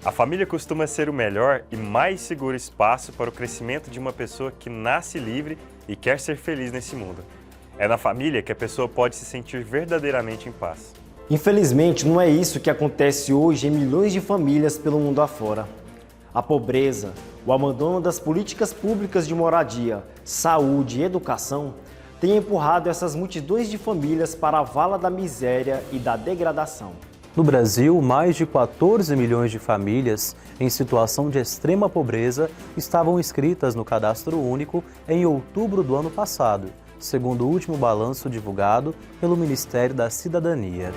A família costuma ser o melhor e mais seguro espaço para o crescimento de uma pessoa que nasce livre e quer ser feliz nesse mundo. É na família que a pessoa pode se sentir verdadeiramente em paz. Infelizmente, não é isso que acontece hoje em milhões de famílias pelo mundo afora. A pobreza, o abandono das políticas públicas de moradia, saúde e educação têm empurrado essas multidões de famílias para a vala da miséria e da degradação. No Brasil, mais de 14 milhões de famílias em situação de extrema pobreza estavam inscritas no Cadastro Único em outubro do ano passado, segundo o último balanço divulgado pelo Ministério da Cidadania.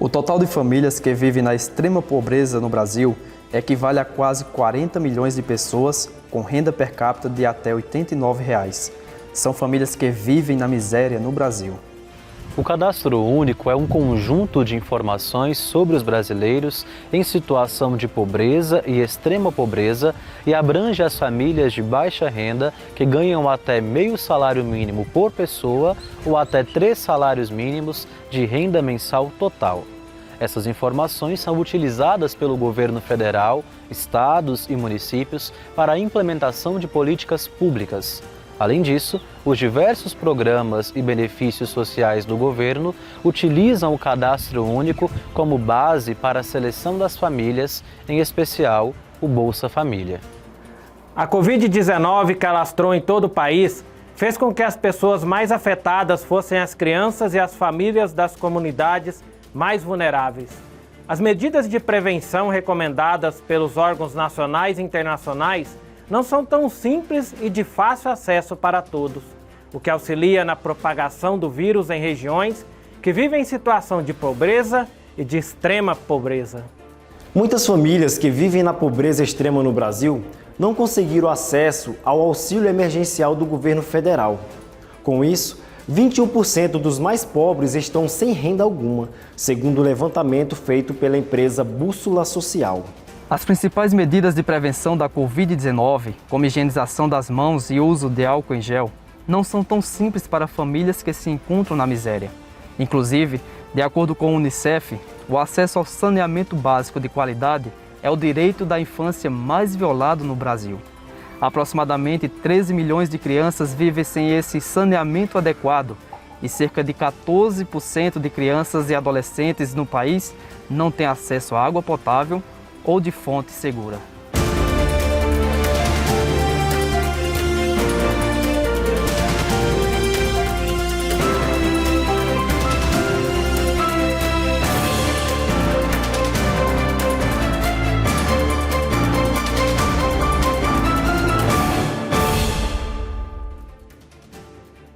O total de famílias que vivem na extrema pobreza no Brasil equivale a quase 40 milhões de pessoas com renda per capita de até R$ 89. São famílias que vivem na miséria no Brasil. O Cadastro Único é um conjunto de informações sobre os brasileiros em situação de pobreza e extrema pobreza e abrange as famílias de baixa renda que ganham até meio salário mínimo por pessoa ou até 3 salários mínimos de renda mensal total. Essas informações são utilizadas pelo governo federal, estados e municípios para a implementação de políticas públicas. Além disso, os diversos programas e benefícios sociais do governo utilizam o Cadastro Único como base para a seleção das famílias, em especial o Bolsa Família. A Covid-19, que alastrou em todo o país, fez com que as pessoas mais afetadas fossem as crianças e as famílias das comunidades mais vulneráveis. As medidas de prevenção recomendadas pelos órgãos nacionais e internacionais não são tão simples e de fácil acesso para todos, o que auxilia na propagação do vírus em regiões que vivem em situação de pobreza e de extrema pobreza. Muitas famílias que vivem na pobreza extrema no Brasil não conseguiram acesso ao auxílio emergencial do governo federal. Com isso, 21% dos mais pobres estão sem renda alguma, segundo o levantamento feito pela empresa Bússola Social. As principais medidas de prevenção da Covid-19, como higienização das mãos e uso de álcool em gel, não são tão simples para famílias que se encontram na miséria. Inclusive, de acordo com a Unicef, o acesso ao saneamento básico de qualidade é o direito da infância mais violado no Brasil. Aproximadamente 13 milhões de crianças vivem sem esse saneamento adequado e cerca de 14% de crianças e adolescentes no país não têm acesso à água potável ou de fonte segura.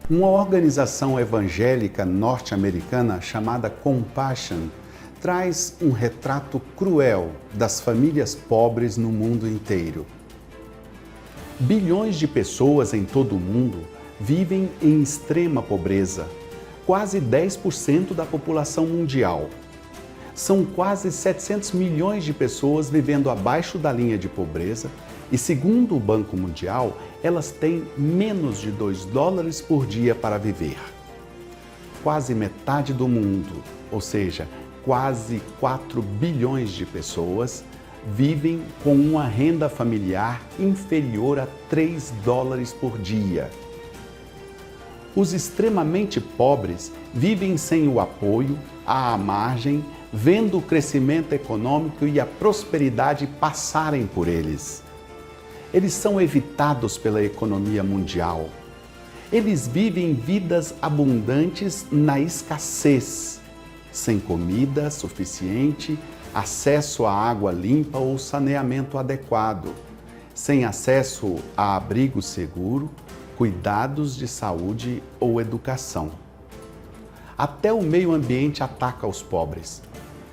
Uma organização evangélica norte-americana chamada Compassion traz um retrato cruel das famílias pobres no mundo inteiro. Bilhões de pessoas em todo o mundo vivem em extrema pobreza, quase 10% da população mundial. São quase 700 milhões de pessoas vivendo abaixo da linha de pobreza e, segundo o Banco Mundial, elas têm menos de $2 por dia para viver. Quase metade do mundo, ou seja, quase 4 bilhões de pessoas, vivem com uma renda familiar inferior a $3 por dia. Os extremamente pobres vivem sem o apoio, à margem, vendo o crescimento econômico e a prosperidade passarem por eles. Eles são evitados pela economia mundial. Eles vivem vidas abundantes na escassez, sem comida suficiente, acesso à água limpa ou saneamento adequado, sem acesso a abrigo seguro, cuidados de saúde ou educação. Até o meio ambiente ataca os pobres.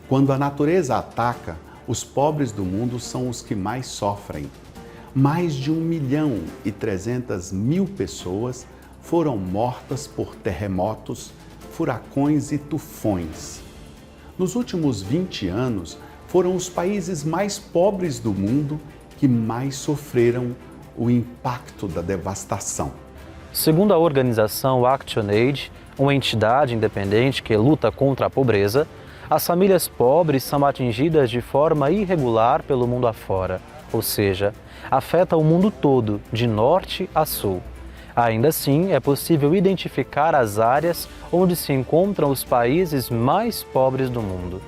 Quando a natureza ataca, os pobres do mundo são os que mais sofrem. Mais de 1.300.000 pessoas foram mortas por terremotos, furacões e tufões. Nos últimos 20 anos, foram os países mais pobres do mundo que mais sofreram o impacto da devastação. Segundo a organização ActionAid, uma entidade independente que luta contra a pobreza, as famílias pobres são atingidas de forma irregular pelo mundo afora, ou seja, afeta o mundo todo, de norte a sul. Ainda assim, é possível identificar as áreas onde se encontram os países mais pobres do mundo.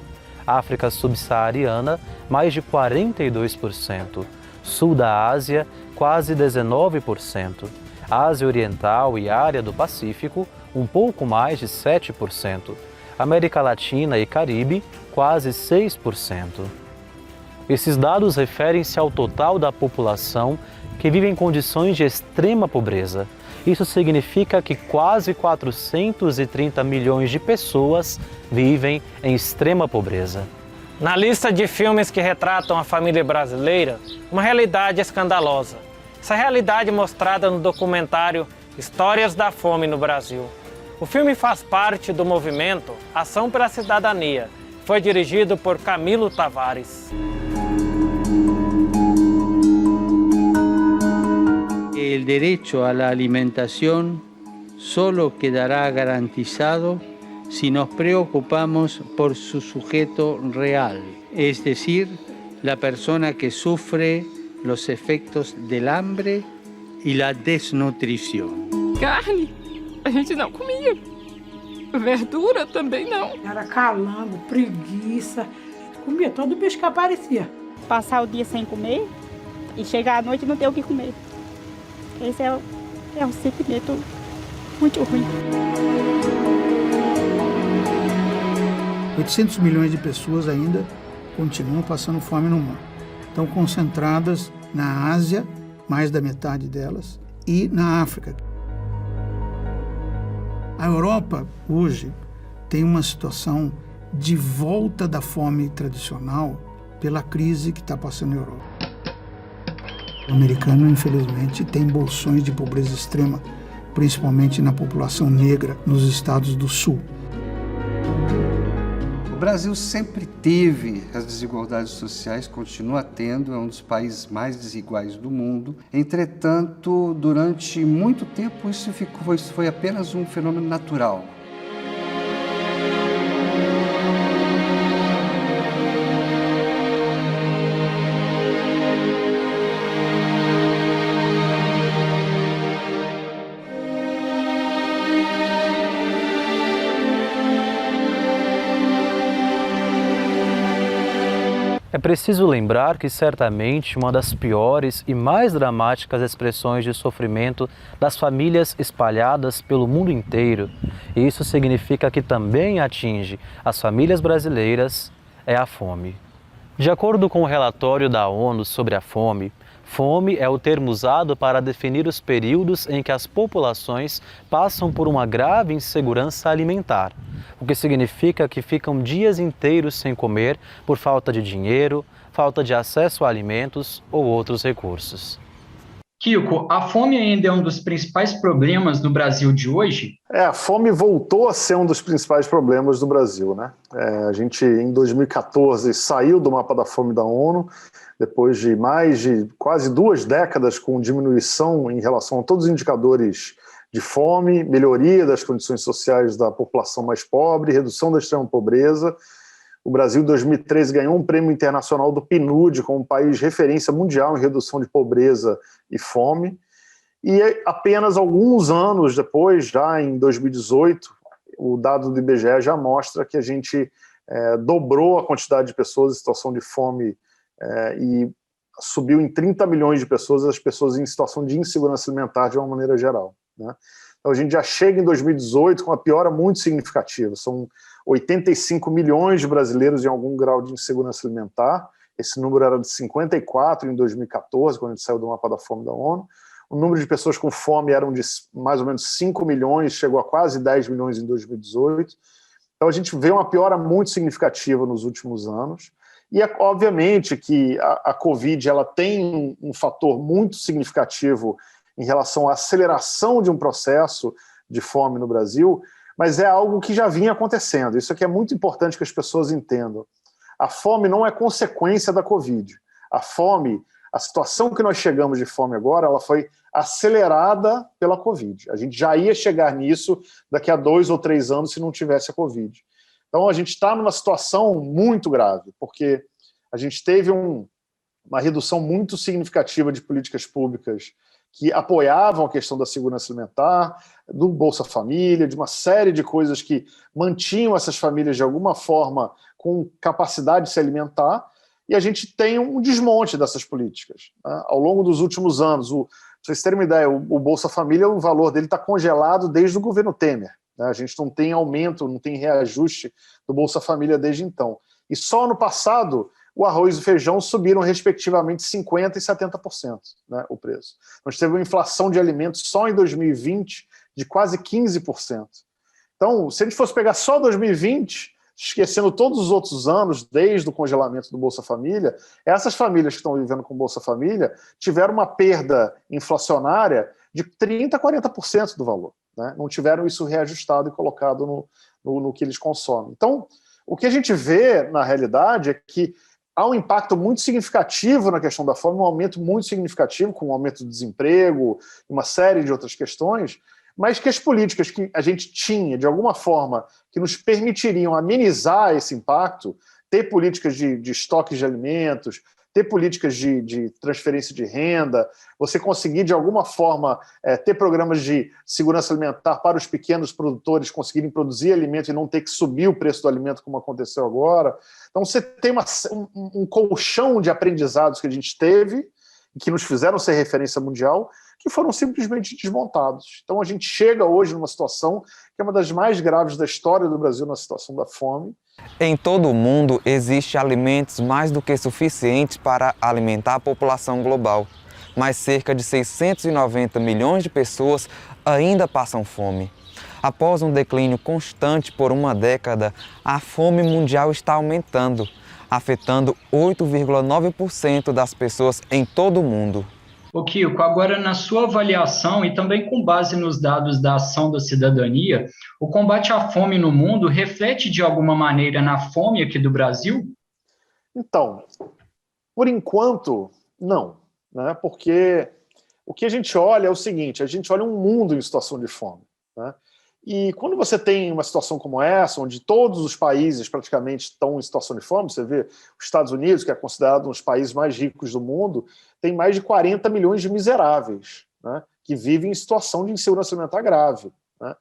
África subsaariana, mais de 42%. Sul da Ásia, quase 19%. Ásia Oriental e área do Pacífico, um pouco mais de 7%. América Latina e Caribe, quase 6%. Esses dados referem-se ao total da população que vive em condições de extrema pobreza. Isso significa que quase 430 milhões de pessoas vivem em extrema pobreza. Na lista de filmes que retratam a família brasileira, uma realidade escandalosa. Essa realidade é mostrada no documentário Histórias da Fome no Brasil. O filme faz parte do movimento Ação pela Cidadania. Foi dirigido por Camilo Tavares. El derecho a la alimentación solo quedará garantizado si nos preocupamos por su sujeto real, es decir, la persona que sufre los efectos del hambre y la desnutrición. Carne, a gente não comia. Verdura também não. Era calango, preguiça, comia todo bicho que aparecia. Passar o dia sem comer e chegar à noite e não ter o que comer. Esse é um sentimento muito ruim. 800 milhões de pessoas ainda continuam passando fome no mundo. Estão concentradas na Ásia, mais da metade delas, e na África. A Europa, hoje, tem uma situação de volta da fome tradicional pela crise que está passando na Europa. O americano, infelizmente, tem bolsões de pobreza extrema, principalmente na população negra nos estados do sul. O Brasil sempre teve as desigualdades sociais, continua tendo, é um dos países mais desiguais do mundo. Entretanto, durante muito tempo, isso foi apenas um fenômeno natural. É preciso lembrar que certamente uma das piores e mais dramáticas expressões de sofrimento das famílias espalhadas pelo mundo inteiro, e isso significa que também atinge as famílias brasileiras, é a fome. De acordo com o relatório da ONU sobre a fome, fome é o termo usado para definir os períodos em que as populações passam por uma grave insegurança alimentar, o que significa que ficam dias inteiros sem comer por falta de dinheiro, falta de acesso a alimentos ou outros recursos. Kiko, a fome ainda é um dos principais problemas no Brasil de hoje? A fome voltou a ser um dos principais problemas do Brasil, né? A gente, em 2014, saiu do mapa da fome da ONU, depois de mais de quase 2 décadas com diminuição em relação a todos os indicadores de fome, melhoria das condições sociais da população mais pobre, redução da extrema pobreza. O Brasil, em 2013, ganhou um prêmio internacional do PNUD como país referência mundial em redução de pobreza e fome. E apenas alguns anos depois, já em 2018, o dado do IBGE já mostra que a gente dobrou a quantidade de pessoas em situação de fome e subiu em 30 milhões de pessoas as pessoas em situação de insegurança alimentar de uma maneira geral, né? Então a gente já chega em 2018 com uma piora muito significativa. São 85 milhões de brasileiros em algum grau de insegurança alimentar. Esse número era de 54 em 2014, quando a gente saiu do mapa da fome da ONU. O número de pessoas com fome eram de mais ou menos 5 milhões, chegou a quase 10 milhões em 2018. Então a gente vê uma piora muito significativa nos últimos anos. E obviamente que a Covid ela tem um fator muito significativo em relação à aceleração de um processo de fome no Brasil, mas é algo que já vinha acontecendo. Isso aqui é muito importante que as pessoas entendam. A fome não é consequência da Covid. A fome, a situação que nós chegamos de fome agora, ela foi acelerada pela Covid. A gente já ia chegar nisso daqui a 2 ou 3 anos se não tivesse a Covid. Então a gente está numa situação muito grave, porque a gente teve uma redução muito significativa de políticas públicas que apoiavam a questão da segurança alimentar, do Bolsa Família, de uma série de coisas que mantinham essas famílias de alguma forma com capacidade de se alimentar, e a gente tem um desmonte dessas políticas, né? Ao longo dos últimos anos, para vocês terem uma ideia, o Bolsa Família, o valor dele está congelado desde o governo Temer, né? A gente não tem aumento, não tem reajuste do Bolsa Família desde então. E só no passado, o arroz e o feijão subiram respectivamente 50% e 70%, né, o preço. Nós tivemos uma inflação de alimentos só em 2020 de quase 15%. Então, se a gente fosse pegar só 2020, esquecendo todos os outros anos, desde o congelamento do Bolsa Família, essas famílias que estão vivendo com Bolsa Família tiveram uma perda inflacionária de 30% a 40% do valor, né? Não tiveram isso reajustado e colocado no que eles consomem. Então, o que a gente vê, na realidade, é que há um impacto muito significativo na questão da fome, um aumento muito significativo, com o aumento do desemprego, uma série de outras questões, mas que as políticas que a gente tinha, de alguma forma, que nos permitiriam amenizar esse impacto, ter políticas de estoques de alimentos, ter políticas de transferência de renda, você conseguir, de alguma forma, ter programas de segurança alimentar para os pequenos produtores conseguirem produzir alimento e não ter que subir o preço do alimento, como aconteceu agora. Então, você tem um colchão de aprendizados que a gente teve, que nos fizeram ser referência mundial, que foram simplesmente desmontados. Então, a gente chega hoje numa situação que é uma das mais graves da história do Brasil, na situação da fome. Em todo o mundo, existem alimentos mais do que suficientes para alimentar a população global, mas cerca de 690 milhões de pessoas ainda passam fome. Após um declínio constante por uma década, a fome mundial está aumentando, afetando 8,9% das pessoas em todo o mundo. Ô Kiko, agora na sua avaliação e também com base nos dados da Ação da Cidadania, o combate à fome no mundo reflete de alguma maneira na fome aqui do Brasil? Então, por enquanto, não, né? Porque o que a gente olha é o seguinte, a gente olha um mundo em situação de fome, né? E quando você tem uma situação como essa, onde todos os países praticamente estão em situação de fome, você vê os Estados Unidos, que é considerado um dos países mais ricos do mundo, tem mais de 40 milhões de miseráveis, né, que vivem em situação de insegurança alimentar grave, né?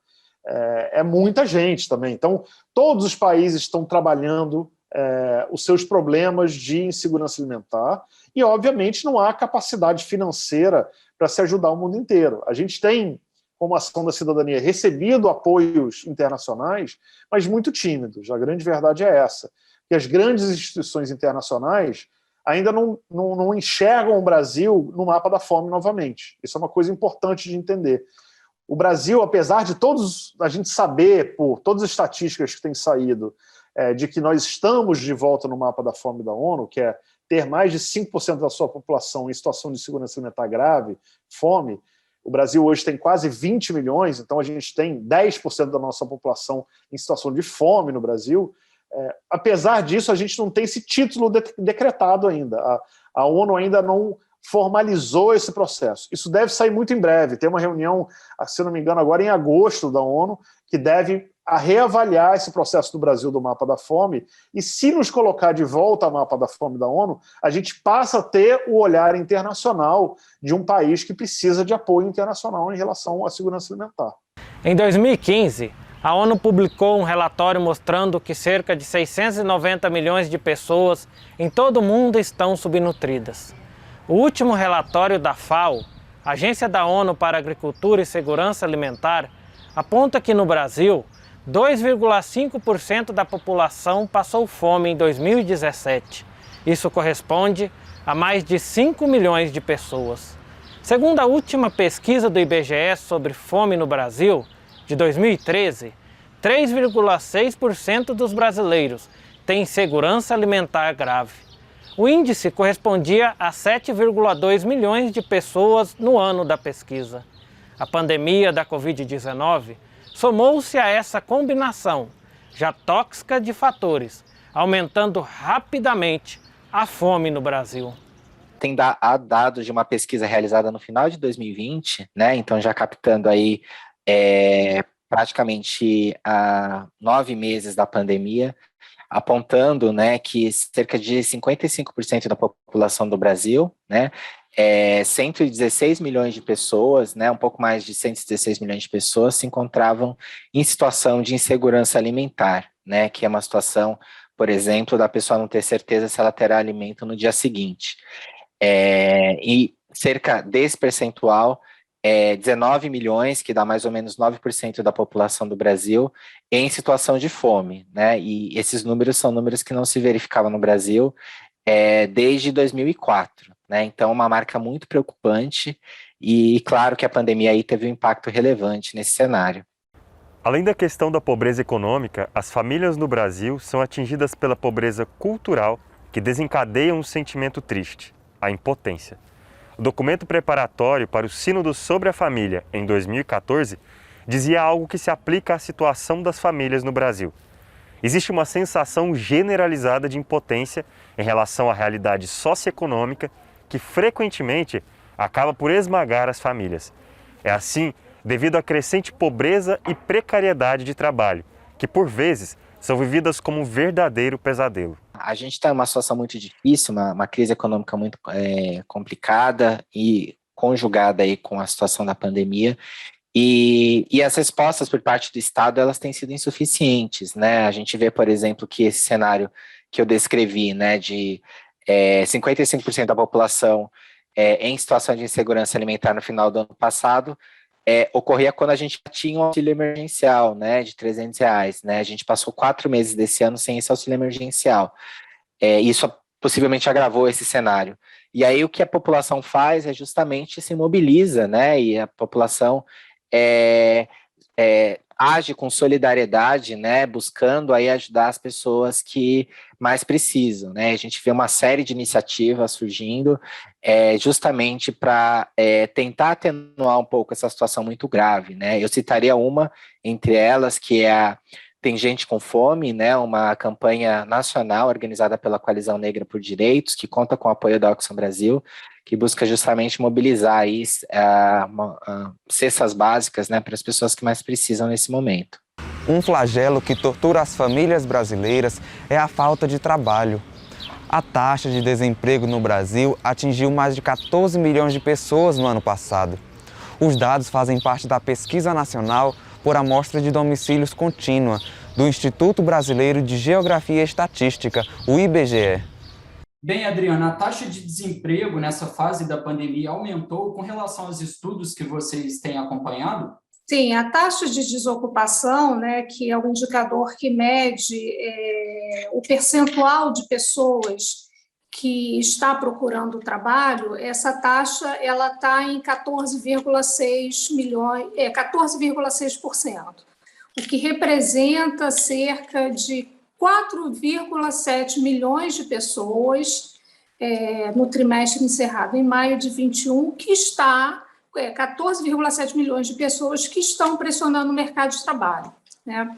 É muita gente também. Então, todos os países estão trabalhando os seus problemas de insegurança alimentar e, obviamente, não há capacidade financeira para se ajudar o mundo inteiro. A gente tem, como Ação da Cidadania, recebido apoios internacionais, mas muito tímidos. A grande verdade é essa, que as grandes instituições internacionais ainda não enxergam o Brasil no mapa da fome novamente. Isso é uma coisa importante de entender. O Brasil, apesar de a gente saber, por todas as estatísticas que têm saído, de que nós estamos de volta no mapa da fome da ONU, que é ter mais de 5% da sua população em situação de segurança alimentar grave, fome. O Brasil hoje tem quase 20 milhões, então a gente tem 10% da nossa população em situação de fome no Brasil. Apesar disso, a gente não tem esse título decretado ainda. A ONU ainda não formalizou esse processo. Isso deve sair muito em breve. Tem uma reunião, se não me engano, agora em agosto da ONU, que deve reavaliar esse processo do Brasil do mapa da fome, e se nos colocar de volta ao mapa da fome da ONU, a gente passa a ter o olhar internacional de um país que precisa de apoio internacional em relação à segurança alimentar. Em 2015, a ONU publicou um relatório mostrando que cerca de 690 milhões de pessoas em todo o mundo estão subnutridas. O último relatório da FAO, Agência da ONU para Agricultura e Segurança Alimentar, aponta que no Brasil, 2,5% da população passou fome em 2017. Isso corresponde a mais de 5 milhões de pessoas. Segundo a última pesquisa do IBGE sobre fome no Brasil, de 2013, 3,6% dos brasileiros têm insegurança alimentar grave. O índice correspondia a 7,2 milhões de pessoas no ano da pesquisa. A pandemia da Covid-19 somou-se a essa combinação já tóxica de fatores, aumentando rapidamente a fome no Brasil. Tem dados de uma pesquisa realizada no final de 2020, né? Então já captando aí praticamente 9 meses da pandemia, apontando, né, que cerca de 55% da população do Brasil, né, 116 milhões de pessoas, né, um pouco mais de 116 milhões de pessoas se encontravam em situação de insegurança alimentar, né, que é uma situação, por exemplo, da pessoa não ter certeza se ela terá alimento no dia seguinte. E cerca desse percentual, 19 milhões, que dá mais ou menos 9% da população do Brasil, em situação de fome, né? E esses números são números que não se verificavam no Brasil desde 2004, né? Então, uma marca muito preocupante e claro que a pandemia aí teve um impacto relevante nesse cenário. Além da questão da pobreza econômica, as famílias no Brasil são atingidas pela pobreza cultural que desencadeia um sentimento triste, a impotência. O documento preparatório para o Sínodo sobre a Família, em 2014, dizia algo que se aplica à situação das famílias no Brasil. Existe uma sensação generalizada de impotência em relação à realidade socioeconômica que frequentemente acaba por esmagar as famílias. É assim devido à crescente pobreza e precariedade de trabalho, que por vezes são vividas como um verdadeiro pesadelo. A gente está em uma situação muito difícil, uma crise econômica muito complicada e conjugada aí com a situação da pandemia, e as respostas por parte do Estado, elas têm sido insuficientes, né? A gente vê, por exemplo, que esse cenário que eu descrevi, né, de 55% da população em situação de insegurança alimentar no final do ano passado, ocorria quando a gente tinha um auxílio emergencial, né, de R$300, né? A gente passou 4 meses desse ano sem esse auxílio emergencial. Isso possivelmente agravou esse cenário. E aí o que a população faz é justamente se mobiliza, né? E a população age com solidariedade, né? Buscando aí ajudar as pessoas que mais precisam, né? A gente vê uma série de iniciativas surgindo justamente para tentar atenuar um pouco essa situação muito grave, né? Eu citaria uma entre elas, que é Tem Gente com Fome, né? Uma campanha nacional organizada pela Coalizão Negra por Direitos, que conta com o apoio da Oxfam Brasil, que busca justamente mobilizar aí, cestas básicas, né, para as pessoas que mais precisam nesse momento. Um flagelo que tortura as famílias brasileiras é a falta de trabalho. A taxa de desemprego no Brasil atingiu mais de 14 milhões de pessoas no ano passado. Os dados fazem parte da Pesquisa Nacional por Amostra de Domicílios Contínua, do Instituto Brasileiro de Geografia e Estatística, o IBGE. Bem, Adriana, a taxa de desemprego nessa fase da pandemia aumentou com relação aos estudos que vocês têm acompanhado? Sim, a taxa de desocupação, né, que é o indicador que mede o percentual de pessoas que está procurando trabalho, essa taxa ela está em 14,6%, o que representa cerca de 4,7 milhões de pessoas no trimestre encerrado em maio de 21, que está 14,7 milhões de pessoas que estão pressionando o mercado de trabalho, né?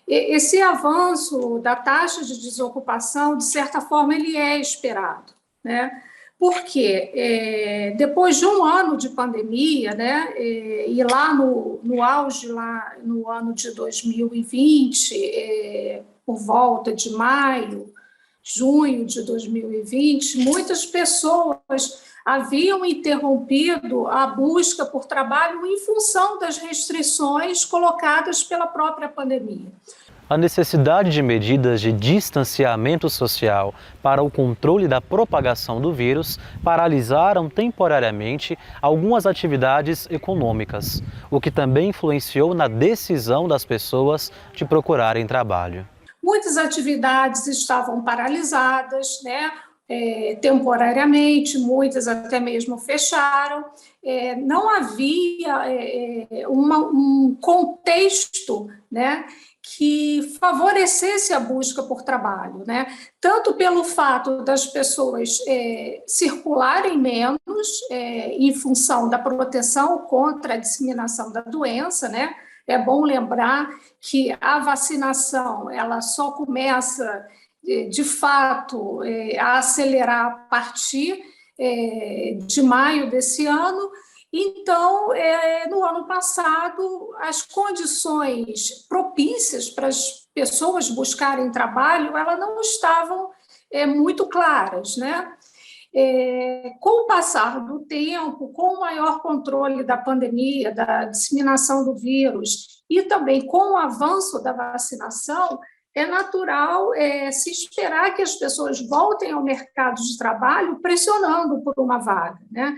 Esse avanço da taxa de desocupação, de certa forma, ele é esperado, né? Porque depois de um ano de pandemia, né, e lá no auge, lá no ano de 2020, por volta de maio, junho de 2020, muitas pessoas haviam interrompido a busca por trabalho em função das restrições colocadas pela própria pandemia. A necessidade de medidas de distanciamento social para o controle da propagação do vírus paralisaram temporariamente algumas atividades econômicas, o que também influenciou na decisão das pessoas de procurarem trabalho. Muitas atividades estavam paralisadas, né? Temporariamente, muitas até mesmo fecharam. Não havia um contexto, né, que favorecesse a busca por trabalho, né? Tanto pelo fato das pessoas circularem menos em função da proteção contra a disseminação da doença, né? É bom lembrar que a vacinação ela só começa, de fato, a acelerar a partir de maio desse ano. Então, no ano passado, as condições propícias para as pessoas buscarem trabalho, elas não estavam muito claras, né? Com o passar do tempo, com o maior controle da pandemia, da disseminação do vírus e também com o avanço da vacinação, é natural se esperar que as pessoas voltem ao mercado de trabalho pressionando por uma vaga, né?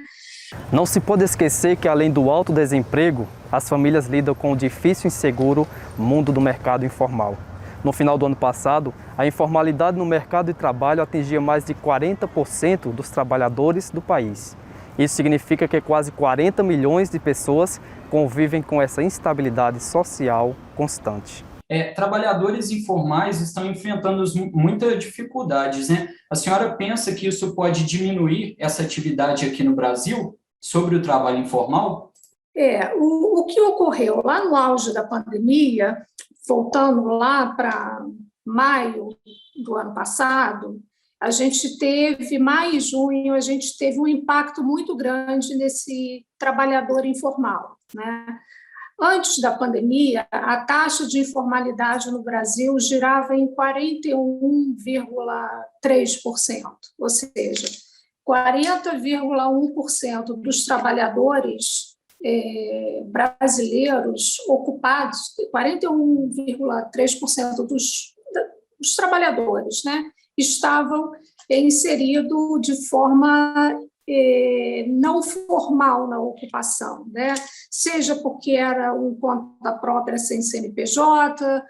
Não se pode esquecer que, além do alto desemprego, as famílias lidam com o difícil e inseguro mundo do mercado informal. No final do ano passado, a informalidade no mercado de trabalho atingia mais de 40% dos trabalhadores do país. Isso significa que quase 40 milhões de pessoas convivem com essa instabilidade social constante. Trabalhadores informais estão enfrentando muitas dificuldades, né? A senhora pensa que isso pode diminuir essa atividade aqui no Brasil, sobre o trabalho informal? O que ocorreu lá no auge da pandemia, voltando lá para maio do ano passado, a gente teve, maio e junho, a gente teve um impacto muito grande nesse trabalhador informal, né? Antes da pandemia, a taxa de informalidade no Brasil girava em 41,3%, ou seja, 40,1% dos trabalhadores brasileiros ocupados, 41,3% dos trabalhadores, né, estavam inseridos de forma não formal na ocupação, né? Seja porque era um conta própria sem CNPJ,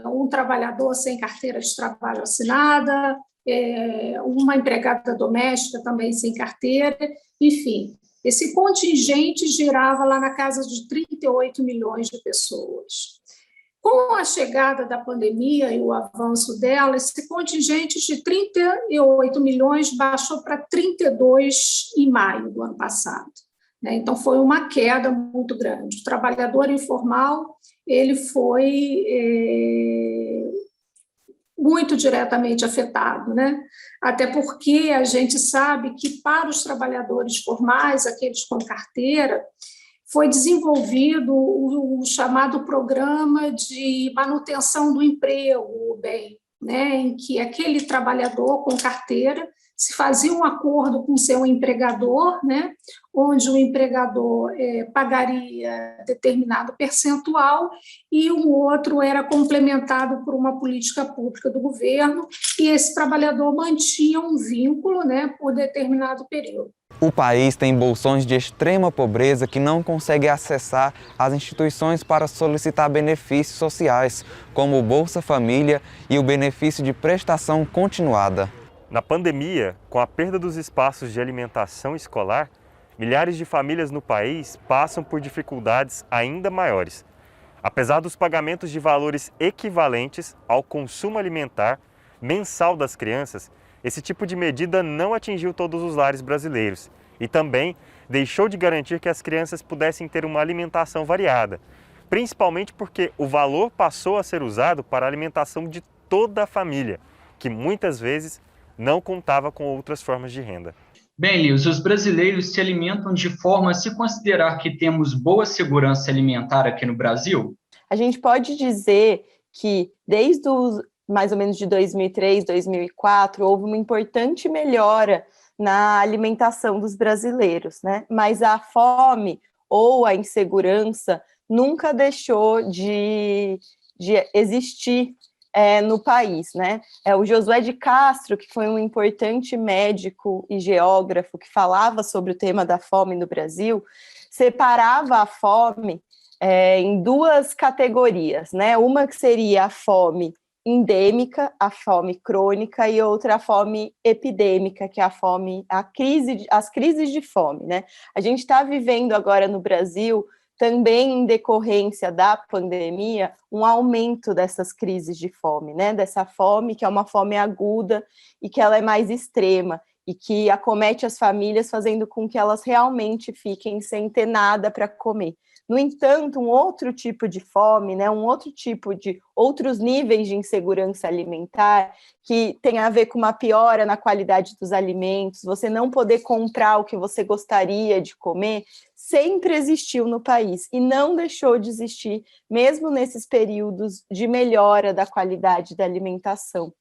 um trabalhador sem carteira de trabalho assinada, uma empregada doméstica também sem carteira, enfim, esse contingente girava lá na casa de 38 milhões de pessoas. Com a chegada da pandemia e o avanço dela, esse contingente de 38 milhões baixou para 32 em maio do ano passado, né? Então, foi uma queda muito grande. O trabalhador informal ele foi muito diretamente afetado, né? Até porque a gente sabe que para os trabalhadores formais, aqueles com carteira, foi desenvolvido o chamado Programa de Manutenção do Emprego, o BEM, né, em que aquele trabalhador com carteira se fazia um acordo com seu empregador, né, onde o empregador pagaria determinado percentual e um outro era complementado por uma política pública do governo e esse trabalhador mantinha um vínculo, né, por determinado período. O país tem bolsões de extrema pobreza que não conseguem acessar as instituições para solicitar benefícios sociais, como o Bolsa Família e o benefício de prestação continuada. Na pandemia, com a perda dos espaços de alimentação escolar, milhares de famílias no país passam por dificuldades ainda maiores. Apesar dos pagamentos de valores equivalentes ao consumo alimentar mensal das crianças, esse tipo de medida não atingiu todos os lares brasileiros e também deixou de garantir que as crianças pudessem ter uma alimentação variada, principalmente porque o valor passou a ser usado para a alimentação de toda a família, que muitas vezes não contava com outras formas de renda. Bem, Lios, os brasileiros se alimentam de forma a se considerar que temos boa segurança alimentar aqui no Brasil? A gente pode dizer que desde mais ou menos de 2003, 2004, houve uma importante melhora na alimentação dos brasileiros, né? Mas a fome ou a insegurança nunca deixou de existir no país, né? O Josué de Castro, que foi um importante médico e geógrafo que falava sobre o tema da fome no Brasil, separava a fome em duas categorias, né? Uma que seria a fome endêmica, a fome crônica, e outra a fome epidêmica, que é as crises de fome, né? A gente está vivendo agora no Brasil, também em decorrência da pandemia, um aumento dessas crises de fome, né? Dessa fome que é uma fome aguda e que ela é mais extrema e que acomete as famílias, fazendo com que elas realmente fiquem sem ter nada para comer. No entanto, um outro tipo de fome, né, outros níveis de insegurança alimentar, que tem a ver com uma piora na qualidade dos alimentos, você não poder comprar o que você gostaria de comer, sempre existiu no país e não deixou de existir, mesmo nesses períodos de melhora da qualidade da alimentação.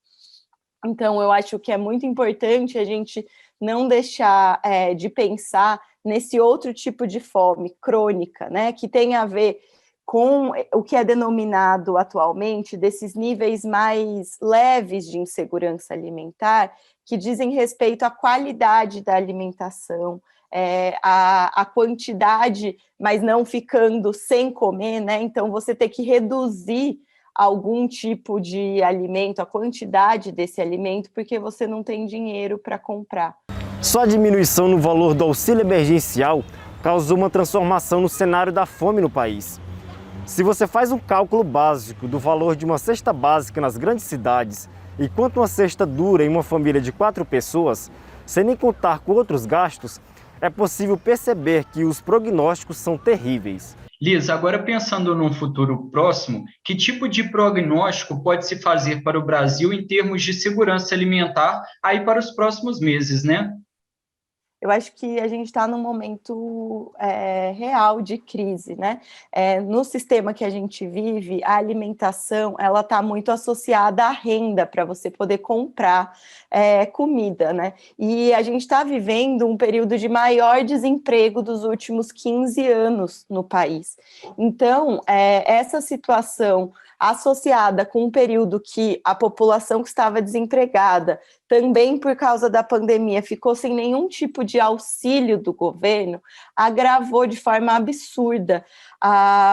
Então, eu acho que é muito importante a gente não deixar de pensar nesse outro tipo de fome crônica, né, que tem a ver com o que é denominado atualmente desses níveis mais leves de insegurança alimentar, que dizem respeito à qualidade da alimentação, a quantidade, mas não ficando sem comer, né? Então, você ter que reduzir algum tipo de alimento, a quantidade desse alimento, porque você não tem dinheiro para comprar. Só a diminuição no valor do auxílio emergencial causou uma transformação no cenário da fome no país. Se você faz um cálculo básico do valor de uma cesta básica nas grandes cidades e quanto uma cesta dura em uma família de 4 pessoas, sem nem contar com outros gastos, é possível perceber que os prognósticos são terríveis. Liz, agora pensando num futuro próximo, que tipo de prognóstico pode se fazer para o Brasil em termos de segurança alimentar aí para os próximos meses, né? Eu acho que a gente está num momento real de crise, né? No sistema que a gente vive, a alimentação ela está muito associada à renda para você poder comprar comida, né? E a gente está vivendo um período de maior desemprego dos últimos 15 anos no país. Então, essa situação associada com um período que a população que estava desempregada, também por causa da pandemia, ficou sem nenhum tipo de auxílio do governo, agravou de forma absurda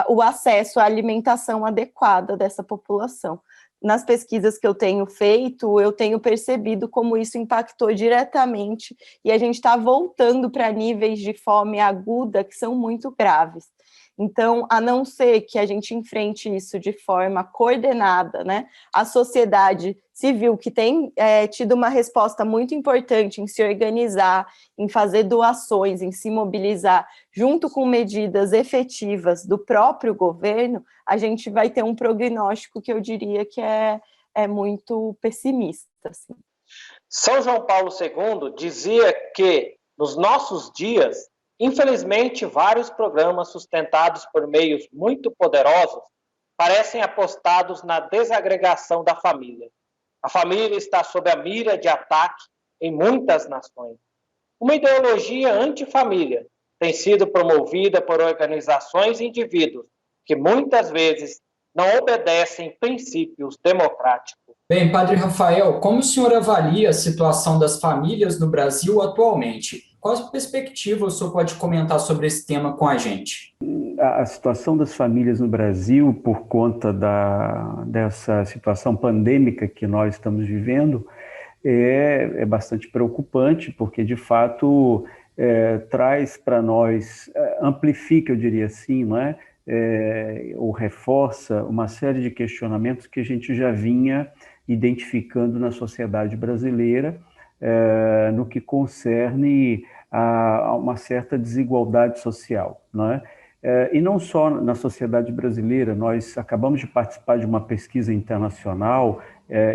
o acesso à alimentação adequada dessa população. Nas pesquisas que eu tenho feito, eu tenho percebido como isso impactou diretamente e a gente está voltando para níveis de fome aguda que são muito graves. Então, a não ser que a gente enfrente isso de forma coordenada, né? A sociedade civil, que tem tido uma resposta muito importante em se organizar, em fazer doações, em se mobilizar, junto com medidas efetivas do próprio governo, a gente vai ter um prognóstico que eu diria que é muito pessimista. Assim. São João Paulo II dizia que, nos nossos dias, infelizmente, vários programas sustentados por meios muito poderosos parecem apostados na desagregação da família. A família está sob a mira de ataque em muitas nações. Uma ideologia antifamília tem sido promovida por organizações e indivíduos que muitas vezes não obedecem princípios democráticos. Bem, Padre Rafael, como o senhor avalia a situação das famílias no Brasil atualmente? Qual perspectiva o senhor pode comentar sobre esse tema com a gente? A situação das famílias no Brasil, por conta dessa situação pandêmica que nós estamos vivendo, é bastante preocupante, porque, de fato, traz para nós, amplifica, eu diria assim, não é? Ou reforça uma série de questionamentos que a gente já vinha identificando na sociedade brasileira, no que concerne a uma certa desigualdade social, não é? E não só na sociedade brasileira, nós acabamos de participar de uma pesquisa internacional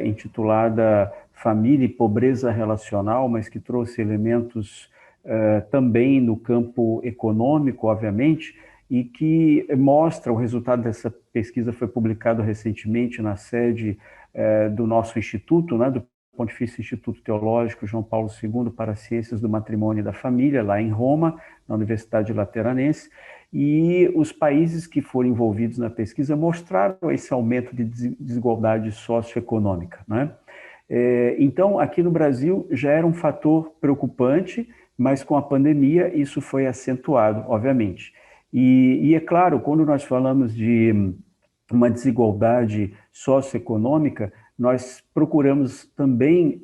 intitulada Família e Pobreza Relacional, mas que trouxe elementos também no campo econômico, obviamente, e que mostra, o resultado dessa pesquisa foi publicado recentemente na sede do nosso instituto, né, do Pontifício Instituto Teológico João Paulo II para as Ciências do Matrimônio e da Família, lá em Roma, na Universidade Lateranense, e os países que foram envolvidos na pesquisa mostraram esse aumento de desigualdade socioeconômica, né? Então, aqui no Brasil já era um fator preocupante, mas com a pandemia isso foi acentuado, obviamente. E é claro, quando nós falamos de uma desigualdade socioeconômica, nós procuramos também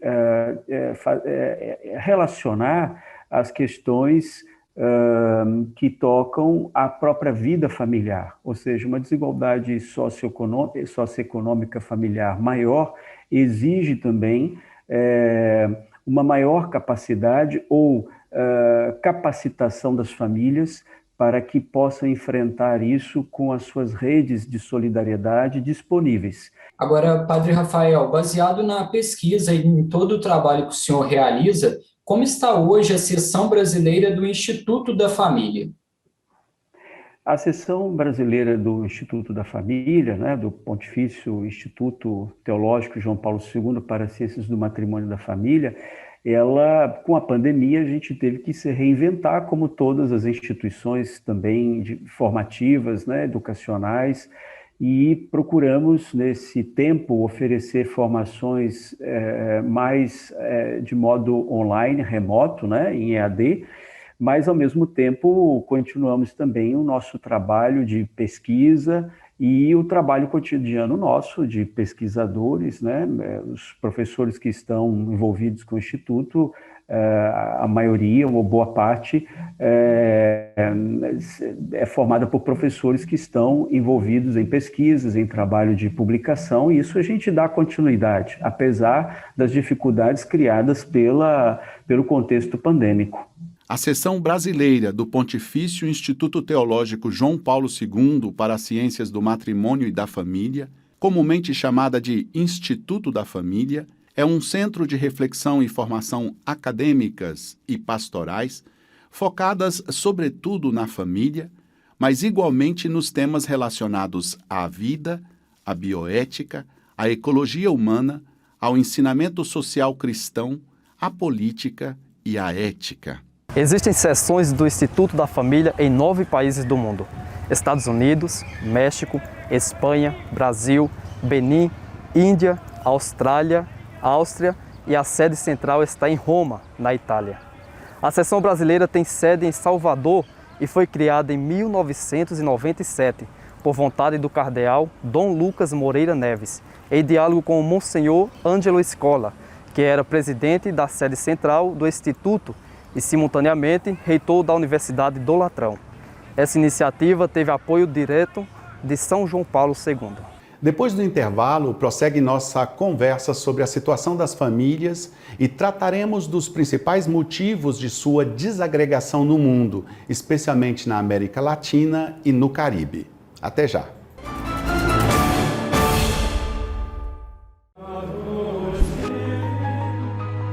relacionar as questões que tocam à própria vida familiar, ou seja, uma desigualdade socioeconômica familiar maior exige também uma maior capacidade ou capacitação das famílias para que possam enfrentar isso com as suas redes de solidariedade disponíveis. Agora, Padre Rafael, baseado na pesquisa e em todo o trabalho que o senhor realiza, como está hoje a seção brasileira do Instituto da Família? A seção brasileira do Instituto da Família, né, do Pontifício Instituto Teológico João Paulo II para as Ciências do Matrimônio e da Família, ela, com a pandemia, a gente teve que se reinventar, como todas as instituições também formativas, né, educacionais, e procuramos, nesse tempo, oferecer formações mais de modo online, remoto, né, em EAD, mas, ao mesmo tempo, continuamos também o nosso trabalho de pesquisa e o trabalho cotidiano nosso de pesquisadores, né? Os professores que estão envolvidos com o Instituto, a maioria, ou boa parte, é formada por professores que estão envolvidos em pesquisas, em trabalho de publicação, e isso a gente dá continuidade, apesar das dificuldades criadas pelo contexto pandêmico. A seção brasileira do Pontifício Instituto Teológico João Paulo II para as Ciências do Matrimônio e da Família, comumente chamada de Instituto da Família, é um centro de reflexão e formação acadêmicas e pastorais, focadas sobretudo na família, mas igualmente nos temas relacionados à vida, à bioética, à ecologia humana, ao ensinamento social cristão, à política e à ética. Existem seções do Instituto da Família em 9 países do mundo: Estados Unidos, México, Espanha, Brasil, Benin, Índia, Austrália, Áustria, e a sede central está em Roma, na Itália. A seção brasileira tem sede em Salvador e foi criada em 1997 por vontade do cardeal Dom Lucas Moreira Neves, em diálogo com o Monsenhor Ângelo Scola, que era presidente da sede central do Instituto e, simultaneamente, reitor da Universidade do Latrão. Essa iniciativa teve apoio direto de São João Paulo II. Depois do intervalo, prossegue nossa conversa sobre a situação das famílias e trataremos dos principais motivos de sua desagregação no mundo, especialmente na América Latina e no Caribe. Até já!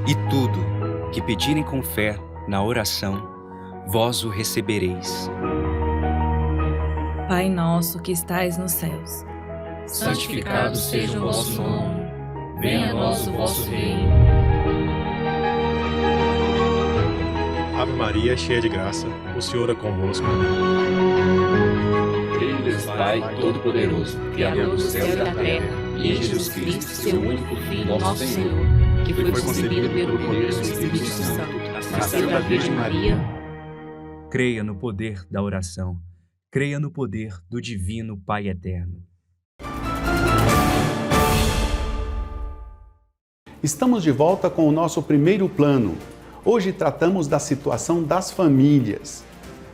E tudo que pedirem com fé na oração, vós o recebereis. Pai nosso que estais nos céus, santificado seja o vosso nome, venha a nós o vosso reino. Ave Maria, cheia de graça, o Senhor é convosco. Creio em Deus Pai Todo-Poderoso, Criador do céu e da terra, e em Jesus Cristo, seu único Filho, nosso Senhor, que foi concebido pelo poder do Espírito Santo, nasceu da Virgem Maria. Creia no poder da oração, creia no poder do Divino Pai Eterno. Estamos de volta com o nosso primeiro plano. Hoje tratamos da situação das famílias.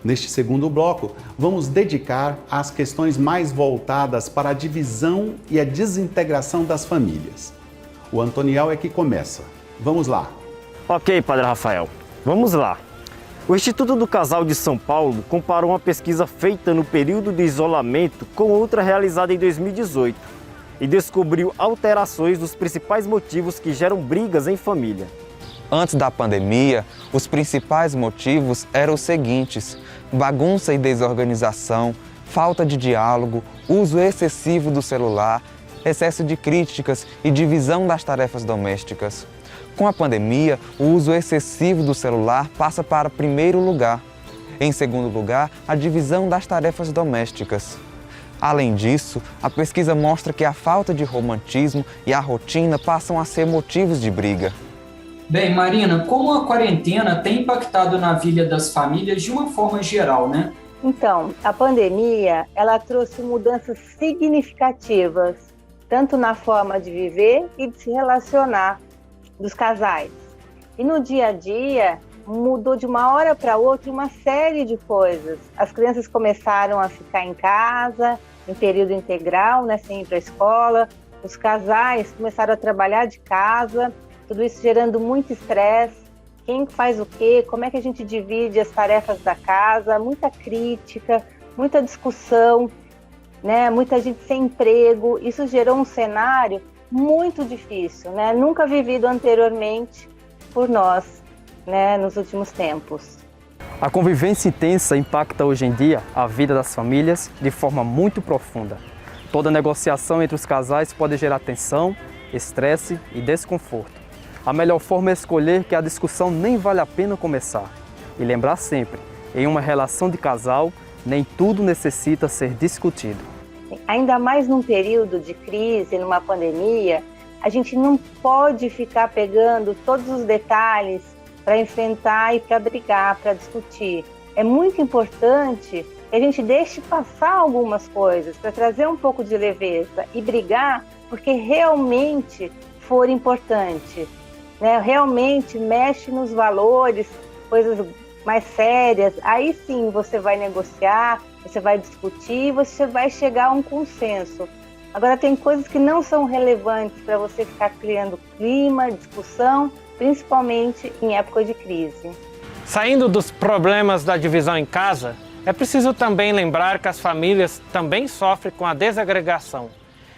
Neste segundo bloco, vamos dedicar às questões mais voltadas para a divisão e a desintegração das famílias. O Antoniel é que começa. Vamos lá. Ok, Padre Rafael, vamos lá. O Instituto do Casal de São Paulo comparou uma pesquisa feita no período de isolamento com outra realizada em 2018 e descobriu alterações dos principais motivos que geram brigas em família. Antes da pandemia, os principais motivos eram os seguintes: bagunça e desorganização, falta de diálogo, uso excessivo do celular, excesso de críticas e divisão das tarefas domésticas. Com a pandemia, o uso excessivo do celular passa para primeiro lugar. Em segundo lugar, a divisão das tarefas domésticas. Além disso, a pesquisa mostra que a falta de romantismo e a rotina passam a ser motivos de briga. Bem, Marina, como a quarentena tem impactado na vida das famílias de uma forma geral, né? Então, a pandemia, ela trouxe mudanças significativas, tanto na forma de viver e de se relacionar dos casais. E no dia a dia, mudou de uma hora para outra uma série de coisas. As crianças começaram a ficar em casa, em período integral, né, sem ir para a escola. Os casais começaram a trabalhar de casa, tudo isso gerando muito estresse. quem faz o quê, como é que a gente divide as tarefas da casa, muita crítica, muita discussão, né? Muita gente sem emprego. Isso gerou um cenário muito difícil, né? Nunca vivido anteriormente por nós, né? Nos últimos tempos. A convivência intensa impacta hoje em dia a vida das famílias de forma muito profunda. Toda negociação entre os casais pode gerar tensão, estresse e desconforto. A melhor forma é escolher que a discussão nem vale a pena começar. E lembrar sempre, em uma relação de casal, nem tudo necessita ser discutido. Ainda mais num período de crise, numa pandemia, a gente não pode ficar pegando todos os detalhes para enfrentar e para brigar, para discutir. É muito importante que a gente deixe passar algumas coisas para trazer um pouco de leveza e brigar porque realmente for importante, né? Realmente mexe nos valores, coisas mais sérias. Aí sim você vai negociar, você vai discutir, você vai chegar a um consenso. Agora tem coisas que não são relevantes para você ficar criando clima, discussão, principalmente em época de crise. Saindo dos problemas da divisão em casa, é preciso também lembrar que as famílias também sofrem com a desagregação.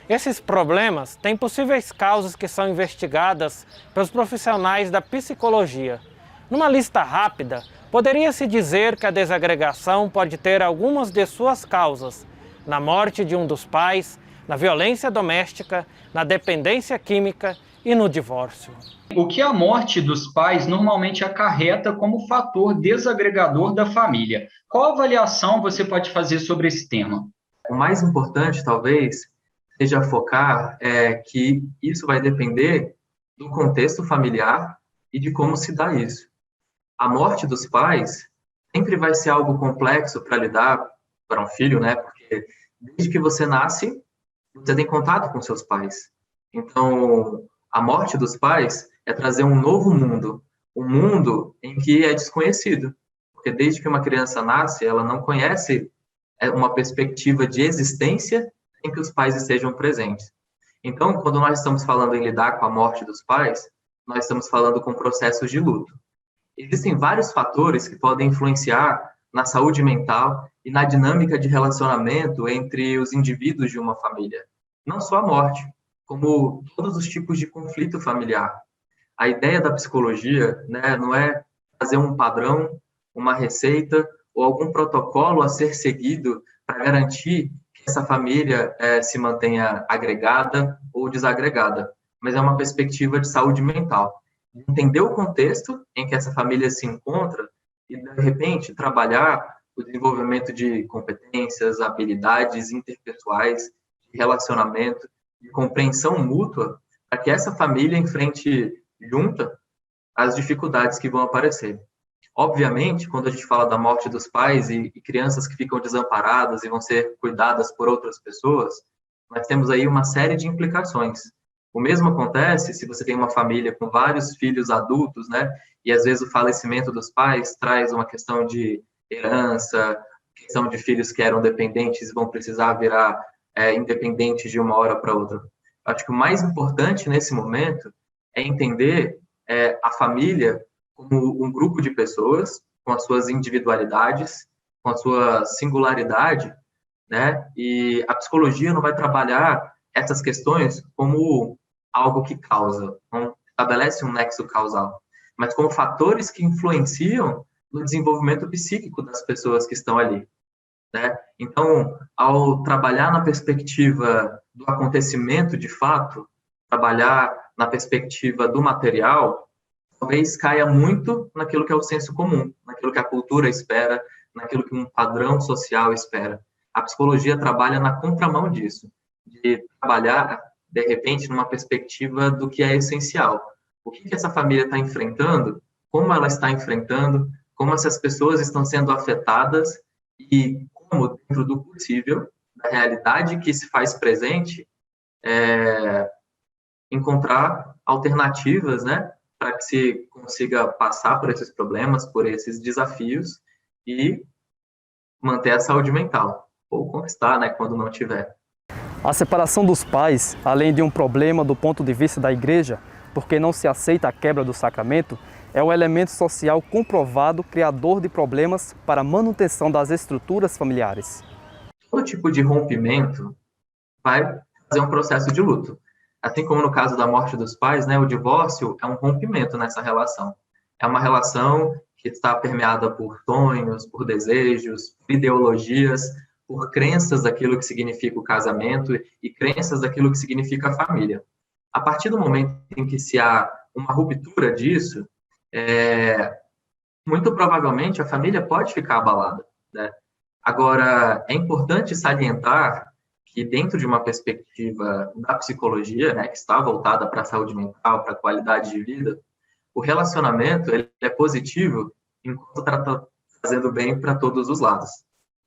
Esses problemas têm possíveis causas que são investigadas pelos profissionais da psicologia. Numa lista rápida, poderia-se dizer que a desagregação pode ter algumas de suas causas: na morte de um dos pais, na violência doméstica, na dependência química e no divórcio. O que a morte dos pais normalmente acarreta como fator desagregador da família? Qual avaliação você pode fazer sobre esse tema? O mais importante, talvez, seja focar que isso vai depender do contexto familiar e de como se dá isso. A morte dos pais sempre vai ser algo complexo para lidar para um filho, né? Porque desde que você nasce, você tem contato com seus pais. Então, a morte dos pais é trazer um novo mundo, um mundo em que é desconhecido. Porque desde que uma criança nasce, ela não conhece uma perspectiva de existência em que os pais estejam presentes. Então, quando nós estamos falando em lidar com a morte dos pais, nós estamos falando com processos de luto. Existem vários fatores que podem influenciar na saúde mental e na dinâmica de relacionamento entre os indivíduos de uma família. Não só a morte, como todos os tipos de conflito familiar. A ideia da psicologia, né, não é fazer um padrão, uma receita ou algum protocolo a ser seguido para garantir que essa família se mantenha agregada ou desagregada, mas é uma perspectiva de saúde mental. Entender o contexto em que essa família se encontra e, de repente, trabalhar o desenvolvimento de competências, habilidades interpessoais, de relacionamento, de compreensão mútua, para que essa família enfrente junta as dificuldades que vão aparecer. Obviamente, quando a gente fala da morte dos pais e crianças que ficam desamparadas e vão ser cuidadas por outras pessoas, nós temos aí uma série de implicações. O mesmo acontece se você tem uma família com vários filhos adultos, né? E às vezes o falecimento dos pais traz uma questão de herança, questão de filhos que eram dependentes e vão precisar virar independentes de uma hora para outra. Acho que o mais importante nesse momento é entender a família como um grupo de pessoas com as suas individualidades, com a sua singularidade, né? E a psicologia não vai trabalhar essas questões como algo que causa, não estabelece um nexo causal, mas como fatores que influenciam no desenvolvimento psíquico das pessoas que estão ali, né? Então, ao trabalhar na perspectiva do acontecimento de fato, trabalhar na perspectiva do material, talvez caia muito naquilo que é o senso comum, naquilo que a cultura espera, naquilo que um padrão social espera. A psicologia trabalha na contramão disso, de trabalhar, de repente, numa perspectiva do que é essencial. O que essa família está enfrentando, como ela está enfrentando, como essas pessoas estão sendo afetadas e como, dentro do possível, da realidade que se faz presente, encontrar alternativas, né, para que se consiga passar por esses problemas, por esses desafios e manter a saúde mental, ou conquistar, né, quando não tiver. A separação dos pais, além de um problema do ponto de vista da igreja, porque não se aceita a quebra do sacramento, é o elemento social comprovado criador de problemas para a manutenção das estruturas familiares. Todo tipo de rompimento vai fazer um processo de luto. Assim como no caso da morte dos pais, né, o divórcio é um rompimento nessa relação. É uma relação que está permeada por sonhos, por desejos, por ideologias, por crenças daquilo que significa o casamento e crenças daquilo que significa a família. A partir do momento em que se há uma ruptura disso, muito provavelmente a família pode ficar abalada, né? Agora, é importante salientar que dentro de uma perspectiva da psicologia, né, que está voltada para a saúde mental, para a qualidade de vida, o relacionamento ele é positivo enquanto está fazendo bem para todos os lados,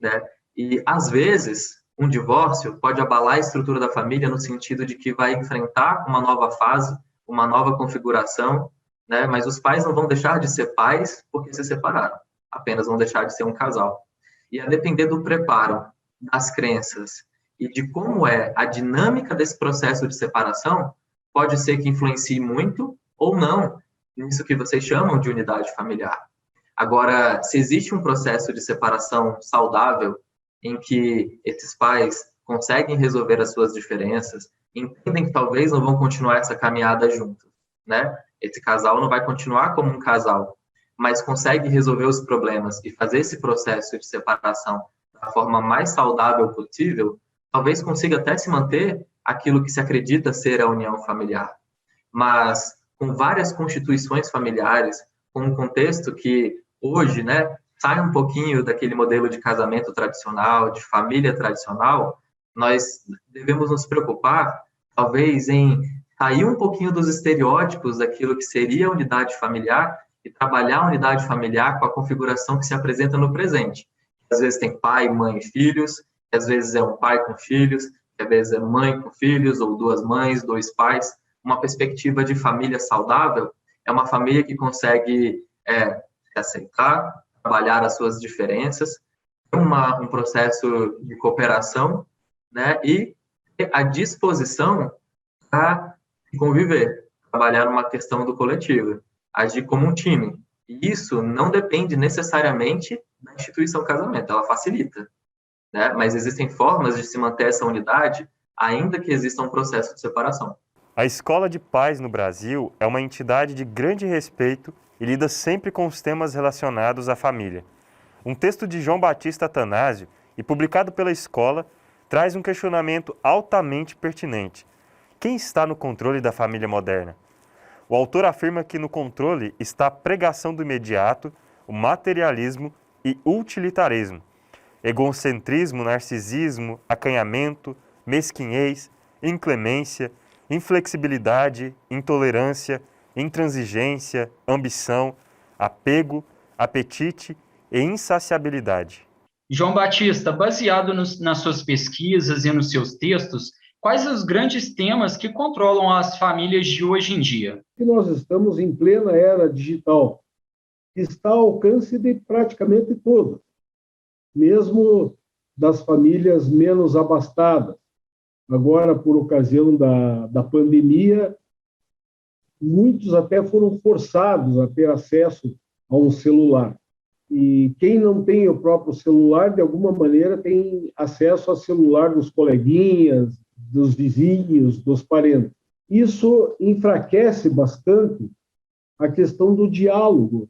né? E, às vezes, um divórcio pode abalar a estrutura da família no sentido de que vai enfrentar uma nova fase, uma nova configuração, né? Mas os pais não vão deixar de ser pais porque se separaram, apenas vão deixar de ser um casal. E a depender do preparo, das crenças e de como é a dinâmica desse processo de separação, pode ser que influencie muito ou não nisso que vocês chamam de unidade familiar. Agora, se existe um processo de separação saudável, em que esses pais conseguem resolver as suas diferenças, entendem que talvez não vão continuar essa caminhada juntos, né? Esse casal não vai continuar como um casal, mas consegue resolver os problemas e fazer esse processo de separação da forma mais saudável possível, talvez consiga até se manter aquilo que se acredita ser a união familiar. Mas com várias constituições familiares, com um contexto que hoje, né, sai um pouquinho daquele modelo de casamento tradicional, de família tradicional, nós devemos nos preocupar, talvez, em sair um pouquinho dos estereótipos daquilo que seria a unidade familiar e trabalhar a unidade familiar com a configuração que se apresenta no presente. Às vezes tem pai, mãe e filhos, às vezes é um pai com filhos, às vezes é mãe com filhos, ou duas mães, dois pais. Uma perspectiva de família saudável é uma família que consegue se aceitar, trabalhar as suas diferenças, um processo de cooperação, né, e a disposição a conviver, trabalhar numa questão do coletivo, agir como um time. E isso não depende necessariamente da instituição casamento, ela facilita, né? Mas existem formas de se manter essa unidade, ainda que exista um processo de separação. A Escola de Pais no Brasil é uma entidade de grande respeito e lida sempre com os temas relacionados à família. Um texto de João Batista Atanásio, e publicado pela escola, traz um questionamento altamente pertinente. Quem está no controle da família moderna? O autor afirma que no controle está a pregação do imediato, o materialismo e utilitarismo, egocentrismo, narcisismo, acanhamento, mesquinhez, inclemência, inflexibilidade, intolerância, intransigência, ambição, apego, apetite e insaciabilidade. João Batista, baseado nas suas pesquisas e nos seus textos, quais os grandes temas que controlam as famílias de hoje em dia? Nós estamos em plena era digital, que está ao alcance de praticamente todos, mesmo das famílias menos abastadas. Agora, por ocasião da pandemia, muitos até foram forçados a ter acesso a um celular. E quem não tem o próprio celular, de alguma maneira, tem acesso ao celular dos coleguinhas, dos vizinhos, dos parentes. Isso enfraquece bastante a questão do diálogo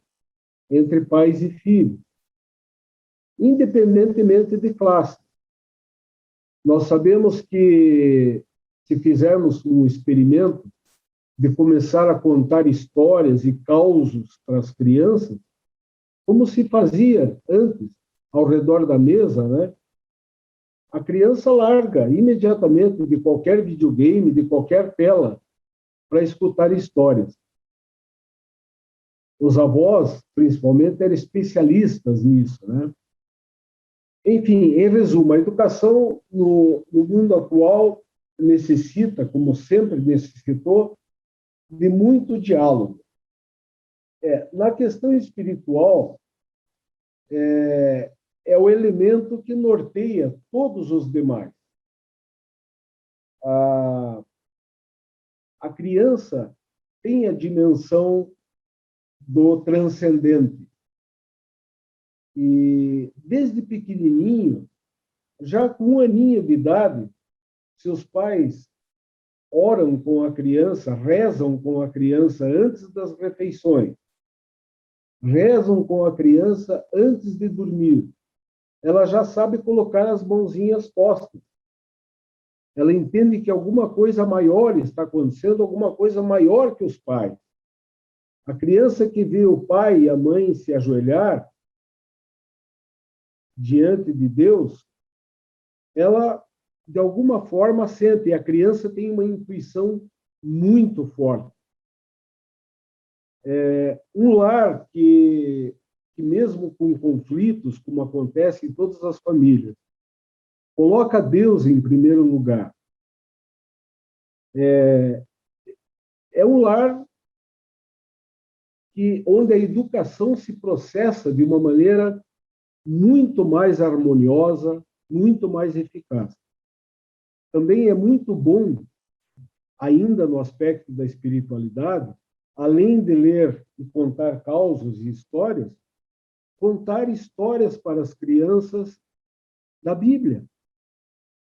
entre pais e filhos, independentemente de classe. Nós sabemos que, se fizermos um experimento de começar a contar histórias e causos para as crianças, como se fazia antes, ao redor da mesa, né? A criança larga imediatamente de qualquer videogame, de qualquer tela, para escutar histórias. Os avós, principalmente, eram especialistas nisso, né? Enfim, em resumo, a educação no mundo atual necessita, como sempre necessitou, de muito diálogo. Na questão espiritual, é o elemento que norteia todos os demais. A criança tem a dimensão do transcendente. E desde pequenininho, já com 1 aninho de idade, seus pais oram com a criança, rezam com a criança antes das refeições, rezam com a criança antes de dormir. Ela já sabe colocar as mãozinhas postas. Ela entende que alguma coisa maior está acontecendo, alguma coisa maior que os pais. A criança que vê o pai e a mãe se ajoelhar diante de Deus, ela, de alguma forma, sente, e a criança tem uma intuição muito forte. Um lar que mesmo com conflitos, como acontece em todas as famílias, coloca Deus em primeiro lugar. É um lar onde a educação se processa de uma maneira muito mais harmoniosa, muito mais eficaz. Também é muito bom, ainda no aspecto da espiritualidade, além de ler e contar causos e histórias, contar histórias para as crianças da Bíblia.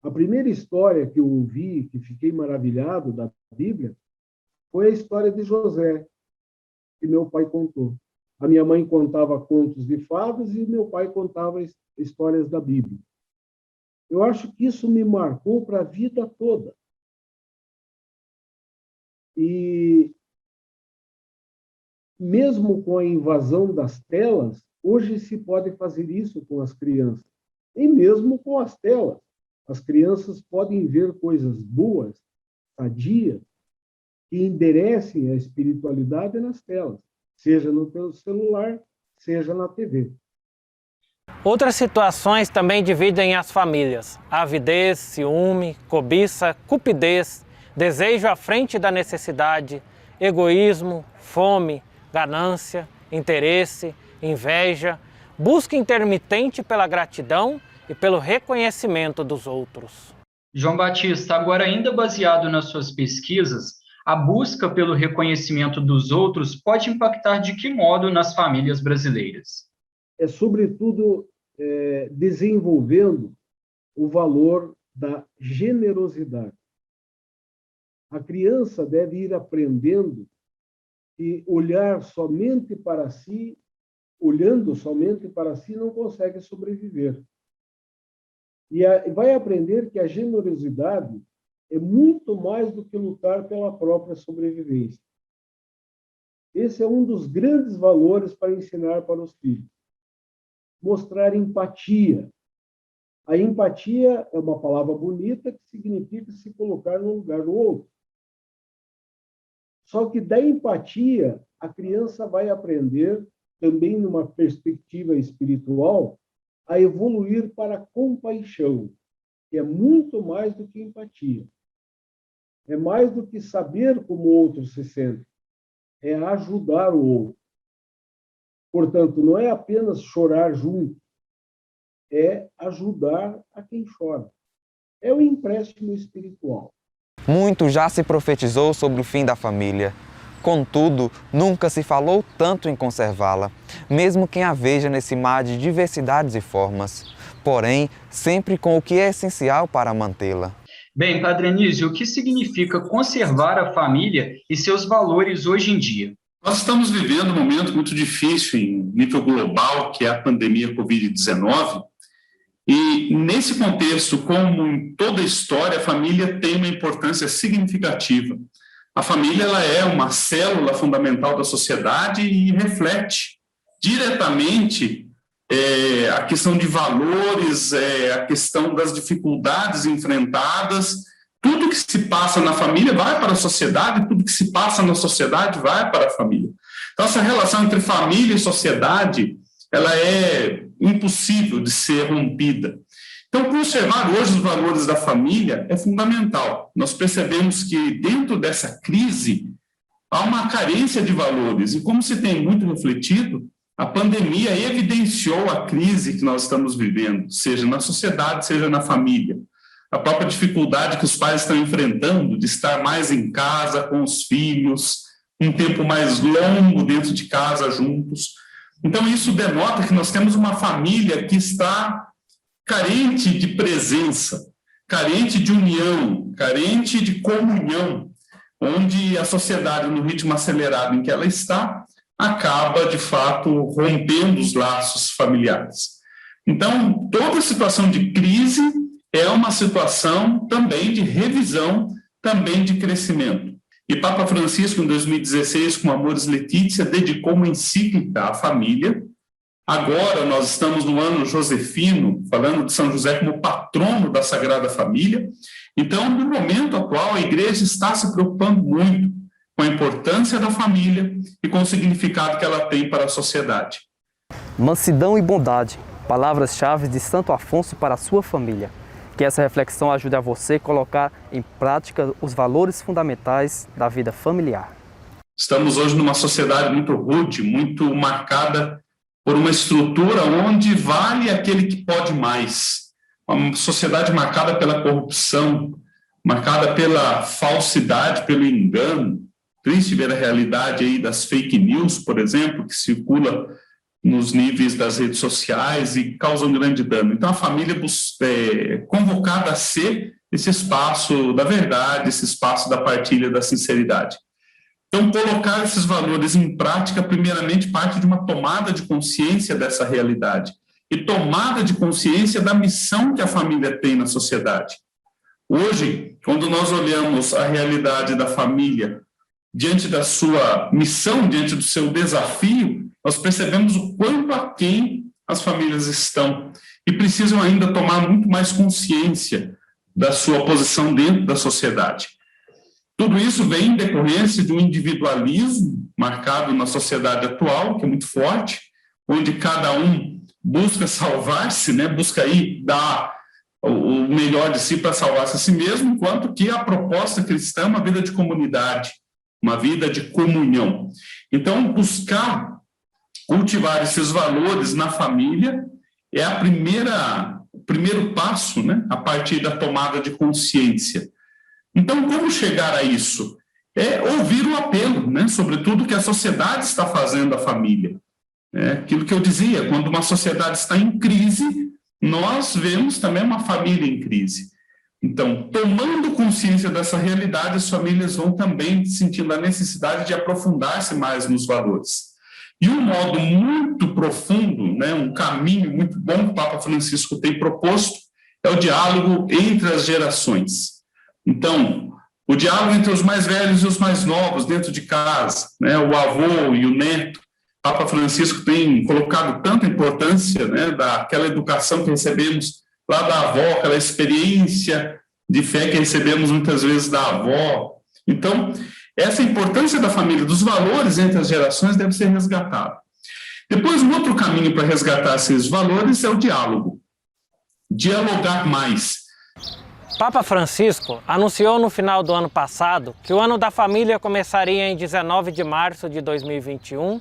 A primeira história que eu ouvi, que fiquei maravilhado da Bíblia, foi a história de José, que meu pai contou. A minha mãe contava contos de fadas e meu pai contava histórias da Bíblia. Eu acho que isso me marcou para a vida toda. E mesmo com a invasão das telas, hoje se pode fazer isso com as crianças. E mesmo com as telas, as crianças podem ver coisas boas, sadias, que enderecem a espiritualidade nas telas, seja no teu celular, seja na TV. Outras situações também dividem as famílias: avidez, ciúme, cobiça, cupidez, desejo à frente da necessidade, egoísmo, fome, ganância, interesse, inveja, busca intermitente pela gratidão e pelo reconhecimento dos outros. João Batista, agora ainda baseado nas suas pesquisas, a busca pelo reconhecimento dos outros pode impactar de que modo nas famílias brasileiras? É, sobretudo, desenvolvendo o valor da generosidade. A criança deve ir aprendendo que olhar somente para si, olhando somente para si, não consegue sobreviver. E vai aprender que a generosidade é muito mais do que lutar pela própria sobrevivência. Esse é um dos grandes valores para ensinar para os filhos. Mostrar empatia. A empatia é uma palavra bonita que significa se colocar no lugar do outro. Só que da empatia, a criança vai aprender, também numa perspectiva espiritual, a evoluir para a compaixão, que é muito mais do que empatia. É mais do que saber como o outro se sente. É ajudar o outro. Portanto, não é apenas chorar junto, é ajudar a quem chora. É o empréstimo espiritual. Muito já se profetizou sobre o fim da família. Contudo, nunca se falou tanto em conservá-la, mesmo quem a veja nesse mar de diversidades e formas. Porém, sempre com o que é essencial para mantê-la. Bem, Padre Anísio, o que significa conservar a família e seus valores hoje em dia? Nós estamos vivendo um momento muito difícil em nível global, que é a pandemia Covid-19, e nesse contexto, como em toda a história, a família tem uma importância significativa. A família ela é uma célula fundamental da sociedade e reflete diretamente a questão de valores, a questão das dificuldades enfrentadas. Tudo que se passa na família vai para a sociedade, tudo que se passa na sociedade vai para a família. Então, essa relação entre família e sociedade, ela é impossível de ser rompida. Então, conservar hoje os valores da família é fundamental. Nós percebemos que, dentro dessa crise, há uma carência de valores. E, como se tem muito refletido, a pandemia evidenciou a crise que nós estamos vivendo, seja na sociedade, seja na família. A própria dificuldade que os pais estão enfrentando de estar mais em casa com os filhos, um tempo mais longo dentro de casa juntos. Então, isso denota que nós temos uma família que está carente de presença, carente de união, carente de comunhão, onde a sociedade, no ritmo acelerado em que ela está, acaba, de fato, rompendo os laços familiares. Então, toda situação de crise é uma situação também de revisão, também de crescimento. E Papa Francisco, em 2016, com Amoris Laetitia, dedicou uma encíclica à família. Agora nós estamos no ano josefino, falando de São José como patrono da Sagrada Família. Então, no momento atual, a Igreja está se preocupando muito com a importância da família e com o significado que ela tem para a sociedade. Mansidão e bondade, palavras-chave de Santo Afonso para a sua família. Que essa reflexão ajude a você a colocar em prática os valores fundamentais da vida familiar. Estamos hoje numa sociedade muito rude, muito marcada por uma estrutura onde vale aquele que pode mais. Uma sociedade marcada pela corrupção, marcada pela falsidade, pelo engano. Triste ver a realidade aí das fake news, por exemplo, que circula nos níveis das redes sociais e causam um grande dano. Então, a família é convocada a ser esse espaço da verdade, esse espaço da partilha, da sinceridade. Então, colocar esses valores em prática, primeiramente, parte de uma tomada de consciência dessa realidade e tomada de consciência da missão que a família tem na sociedade. Hoje, quando nós olhamos a realidade da família diante da sua missão, diante do seu desafio, nós percebemos o quanto aquém as famílias estão e precisam ainda tomar muito mais consciência da sua posição dentro da sociedade. Tudo isso vem em decorrência de um individualismo marcado na sociedade atual, que é muito forte, onde cada um busca salvar-se, né? Busca aí dar o melhor de si para salvar-se a si mesmo, enquanto que a proposta cristã é uma vida de comunidade, uma vida de comunhão. Então, buscar cultivar esses valores na família é o primeiro passo, né, a partir da tomada de consciência. Então, como chegar a isso? É ouvir o apelo, né, sobre tudo que a sociedade está fazendo à família. É aquilo que eu dizia, quando uma sociedade está em crise, nós vemos também uma família em crise. Então, tomando consciência dessa realidade, as famílias vão também sentindo a necessidade de aprofundar-se mais nos valores. E um modo muito profundo, né, um caminho muito bom que o Papa Francisco tem proposto, é o diálogo entre as gerações. Então, o diálogo entre os mais velhos e os mais novos dentro de casa, né, o avô e o neto. O Papa Francisco tem colocado tanta importância, né, daquela educação que recebemos lá da avó, aquela experiência de fé que recebemos muitas vezes da avó. Então, essa importância da família, dos valores entre as gerações, deve ser resgatada. Depois, um outro caminho para resgatar esses valores é o diálogo. Dialogar mais. Papa Francisco anunciou no final do ano passado que o Ano da Família começaria em 19 de março de 2021,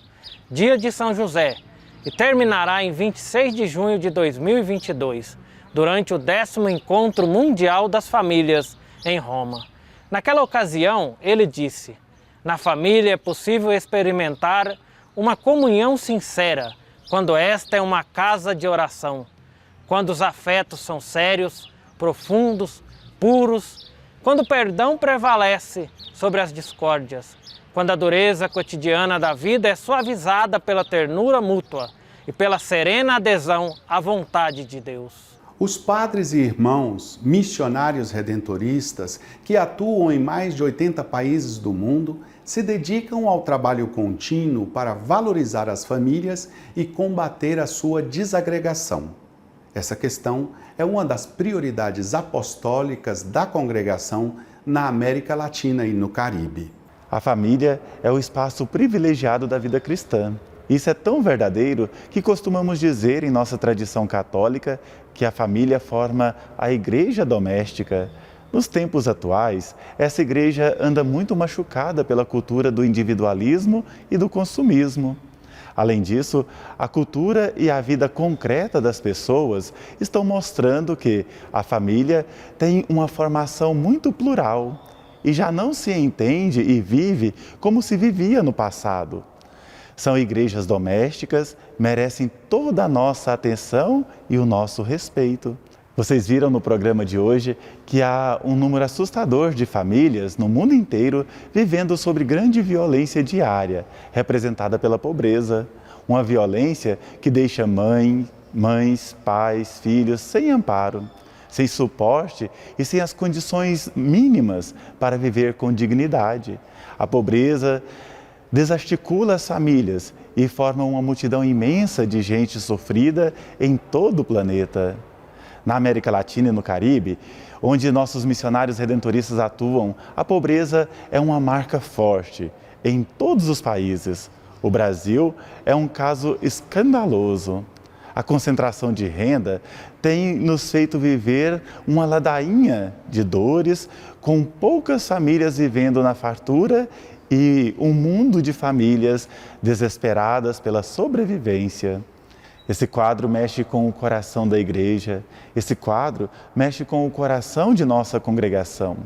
dia de São José, e terminará em 26 de junho de 2022, durante o 10º Encontro Mundial das Famílias, em Roma. Naquela ocasião, ele disse: na família é possível experimentar uma comunhão sincera, quando esta é uma casa de oração, quando os afetos são sérios, profundos, puros, quando o perdão prevalece sobre as discórdias, quando a dureza cotidiana da vida é suavizada pela ternura mútua e pela serena adesão à vontade de Deus. Os padres e irmãos missionários redentoristas, que atuam em mais de 80 países do mundo, se dedicam ao trabalho contínuo para valorizar as famílias e combater a sua desagregação. Essa questão é uma das prioridades apostólicas da congregação na América Latina e no Caribe. A família é o espaço privilegiado da vida cristã. Isso é tão verdadeiro que costumamos dizer em nossa tradição católica que a família forma a igreja doméstica. Nos tempos atuais, essa igreja anda muito machucada pela cultura do individualismo e do consumismo. Além disso, a cultura e a vida concreta das pessoas estão mostrando que a família tem uma formação muito plural. e já não se entende e vive como se vivia no passado. São igrejas domésticas, merecem toda a nossa atenção e o nosso respeito. Vocês viram no programa de hoje que há um número assustador de famílias no mundo inteiro vivendo sob grande violência diária, representada pela pobreza. Uma violência que deixa mães, pais, filhos sem amparo, sem suporte e sem as condições mínimas para viver com dignidade. A pobreza desarticula as famílias e forma uma multidão imensa de gente sofrida em todo o planeta. Na América Latina e no Caribe, onde nossos missionários redentoristas atuam, a pobreza é uma marca forte em todos os países. O Brasil é um caso escandaloso. A concentração de renda tem nos feito viver uma ladainha de dores, com poucas famílias vivendo na fartura e um mundo de famílias desesperadas pela sobrevivência. Esse quadro mexe com o coração da igreja, esse quadro mexe com o coração de nossa congregação.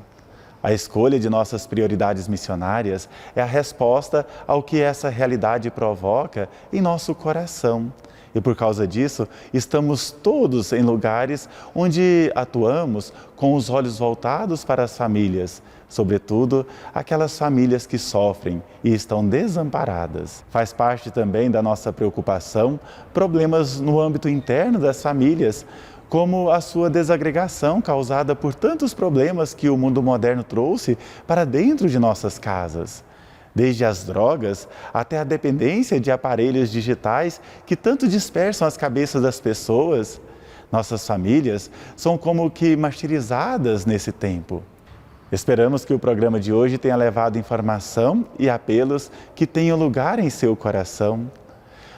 A escolha de nossas prioridades missionárias é a resposta ao que essa realidade provoca em nosso coração. E por causa disso, estamos todos em lugares onde atuamos com os olhos voltados para as famílias, sobretudo aquelas famílias que sofrem e estão desamparadas. Faz parte também da nossa preocupação problemas no âmbito interno das famílias, como a sua desagregação causada por tantos problemas que o mundo moderno trouxe para dentro de nossas casas. Desde as drogas até a dependência de aparelhos digitais que tanto dispersam as cabeças das pessoas. Nossas famílias são como que martirizadas nesse tempo. Esperamos que o programa de hoje tenha levado informação e apelos que tenham lugar em seu coração.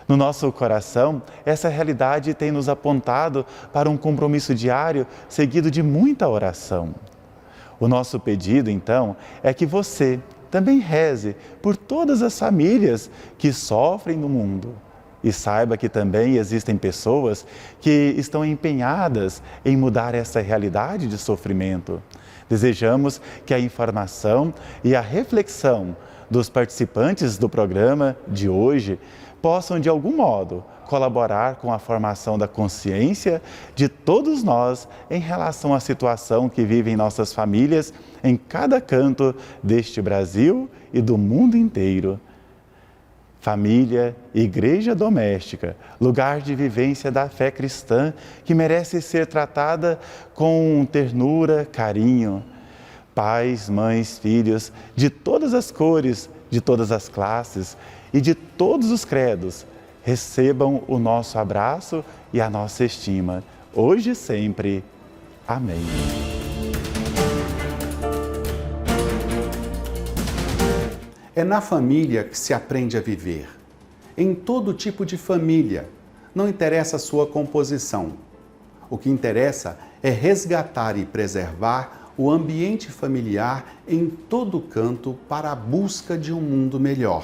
No nosso coração, essa realidade tem nos apontado para um compromisso diário seguido de muita oração. O nosso pedido, então, é que você também reze por todas as famílias que sofrem no mundo. E saiba que também existem pessoas que estão empenhadas em mudar essa realidade de sofrimento. Desejamos que a informação e a reflexão dos participantes do programa de hoje possam, de algum modo, colaborar com a formação da consciência de todos nós em relação à situação que vivem nossas famílias em cada canto deste Brasil e do mundo inteiro. Família, igreja doméstica, lugar de vivência da fé cristã que merece ser tratada com ternura, carinho. Pais, mães, filhos, de todas as cores, de todas as classes e de todos os credos, recebam o nosso abraço e a nossa estima, hoje e sempre. Amém. É na família que se aprende a viver. Em todo tipo de família, não interessa a sua composição. O que interessa é resgatar e preservar o ambiente familiar em todo canto para a busca de um mundo melhor.